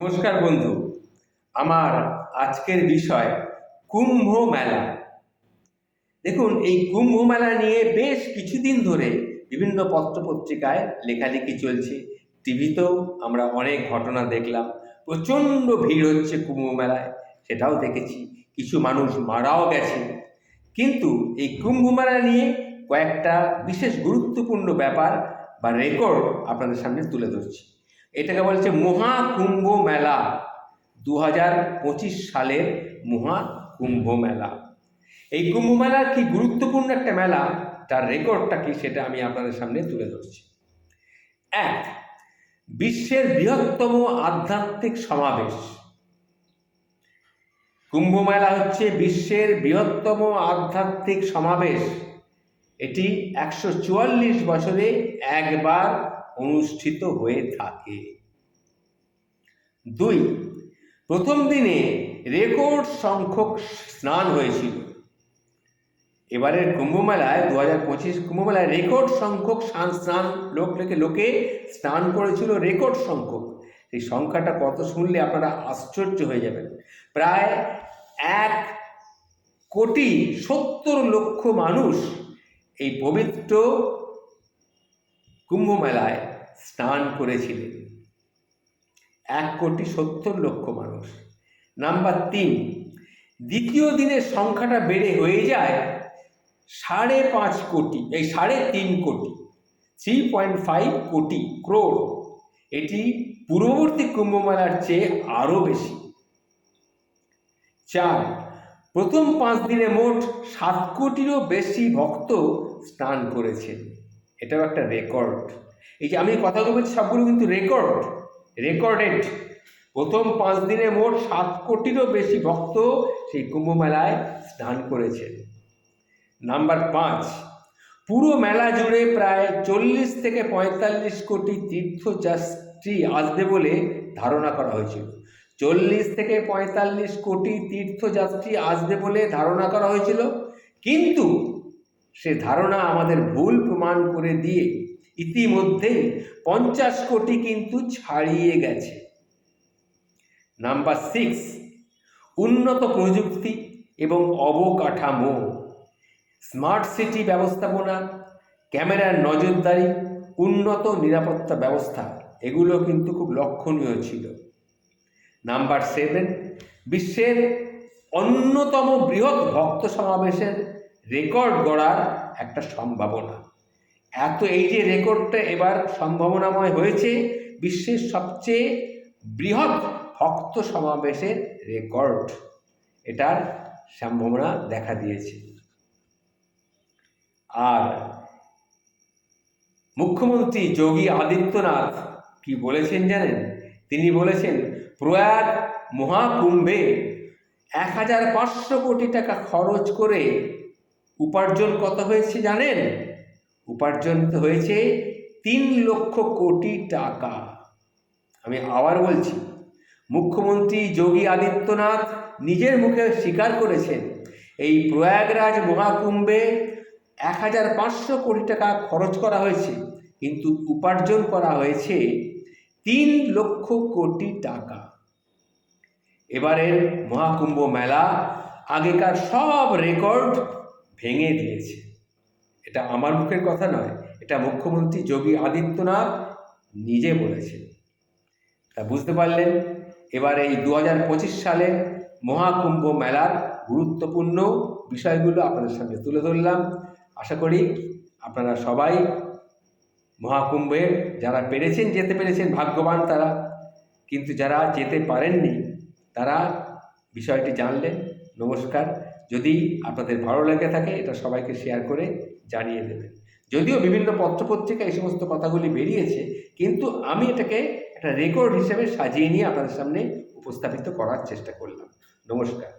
নমস্কার বন্ধু। আমার আজকের বিষয় কুম্ভ মেলা। দেখুন, এই কুম্ভ মেলা নিয়ে বেশ কিছুদিন ধরে বিভিন্ন পত্রপত্রিকায় লেখালেখি চলছে, টিভিতেও আমরা অনেক ঘটনা দেখলাম। প্রচণ্ড ভিড় হচ্ছে কুম্ভ মেলায়, সেটাও দেখেছি। কিছু মানুষ মারাও গেছে। কিন্তু এই কুম্ভ মেলা নিয়ে কয়েকটা বিশেষ গুরুত্বপূর্ণ ব্যাপার বা রেকর্ড আপনাদের সামনে তুলে ধরছি। এটাকে বলছে মহাকুম্ভ মেলা, 2025 সালের মহাকুম্ভ মেলা। এই কুম্ভ মেলা কি গুরুত্বপূর্ণ একটা মেলা, তার রেকর্ডটা কি সেটা আমি আপনাদের সামনে তুলে ধরছি। এক, বিশ্বের বৃহত্তম আধ্যাত্মিক সমাবেশ। কুম্ভ মেলা হচ্ছে বিশ্বের বৃহত্তম আধ্যাত্মিক সমাবেশ। এটি 144 বছরে একবার অনুষ্ঠিত হয়ে থাকে। দুই, প্রথম দিনে রেকর্ড সংখ্যক স্নান হয়েছিল। এবারের কুম্ভ মেলায় 2025 কুম্ভ মেলায় রেকর্ড সংখ্যক স্নান লোকে স্নান করেছিল, রেকর্ড সংখ্যক। এই সংখ্যাটা কত শুনলে আপনারা আশ্চর্য হয়ে যাবেন। প্রায় 1,70,00,000 মানুষ এই পবিত্র কুম্ভ মেলায় স্নান করেছিলেন। 1,70,00,000 মানুষ। নাম্বার 3, দ্বিতীয় দিনের সংখ্যাটা বেড়ে হয়ে যায় 5.5 কোটি, এই 3.5 কোটি, 3.5 কোটি ক্রোড়। এটি পূর্ববর্তী কুম্ভ মেলার চেয়ে আরও বেশি। 4, প্রথম 5 দিনে মোট 7 কোটিরও বেশি ভক্ত স্নান করেছেন। এটাও একটা রেকর্ড। এই যে আমি কথাগুলো বলছি সবগুলো কিন্তু রেকর্ডেড। প্রথম 5 দিনে মোট 7 কোটিরও বেশি ভক্ত সেই কুম্ভ মেলায় স্নান করেছেন। নাম্বার 5, পুরো মেলা জুড়ে প্রায় 40 থেকে 45 কোটি তীর্থযাত্রী আসবে বলে ধারণা করা হয়েছিল। 40 থেকে 45 কোটি তীর্থযাত্রী আসবে বলে ধারণা করা হয়েছিল, কিন্তু সে ধারণা আমাদের ভুল প্রমাণ করে দিয়ে ইতিমধ্যেই 50 কোটি কিন্তু ছাড়িয়ে গেছে। নাম্বার 6, উন্নত প্রযুক্তি এবং অবকাঠামো, স্মার্ট সিটি ব্যবস্থাপনা, ক্যামেরার নজরদারি, উন্নত নিরাপত্তা ব্যবস্থা, এগুলো কিন্তু খুব লক্ষণীয় ছিল। নাম্বার 7, বিশ্বের অন্যতম বৃহৎ ভক্ত সমাবেশের রেকর্ড গড়ার একটা সম্ভাবনা। এই যে রেকর্ডটা এবার সম্ভাবনাময় হয়েছে, বিশ্বের সবচেয়ে বৃহৎ ভক্ত সমাবেশের রেকর্ড, এটার সম্ভাবনা দেখা দিয়েছে। আর মুখ্যমন্ত্রী যোগী আদিত্যনাথ কি বলেছেন জানেন? তিনি বলেছেন প্রয়াগ মহাকুম্ভে 1,500 কোটি টাকা খরচ করে উপার্জন কত হয়েছে জানেন? উপার্জন হয়েছে 3 লক্ষ কোটি টাকা। আমি আবার বলছি, মুখ্যমন্ত্রী যোগী আদিত্যনাথ নিজের মুখে স্বীকার করেছেন এই প্রয়াগরাজ মহাকুম্ভে 1,500 কোটি টাকা খরচ করা হয়েছে, কিন্তু উপার্জন করা হয়েছে 3 লক্ষ কোটি টাকা। এবারের মহাকুম্ভ মেলা আগেকার সব রেকর্ড ভেঙে দিয়েছে। এটা আমার মুখের কথা নয়, এটা মুখ্যমন্ত্রী যোগী আদিত্যনাথ নিজে বলেছেন। তা বুঝতে পারলেন, এবার এই 2025 সালের মহাকুম্ভ মেলার গুরুত্বপূর্ণ বিষয়গুলো আপনাদের সামনে তুলে ধরলাম। আশা করি আপনারা সবাই মহাকুম্ভে যারা যেতে পেরেছেন ভাগ্যবান তারা, কিন্তু যারা যেতে পারেননি তারা বিষয়টি জানলেন। নমস্কার। যদি আপনাদের ভালো লেগে থাকে এটা সবাইকে শেয়ার করে জানিয়ে দেবেন। যদিও বিভিন্ন পত্রপত্রিকা এই সমস্ত কথাগুলি বেরিয়েছে, কিন্তু আমি এটাকে একটা রেকর্ড হিসেবে সাজিয়ে নিয়ে আপনাদের সামনে উপস্থাপিত করার চেষ্টা করলাম। নমস্কার।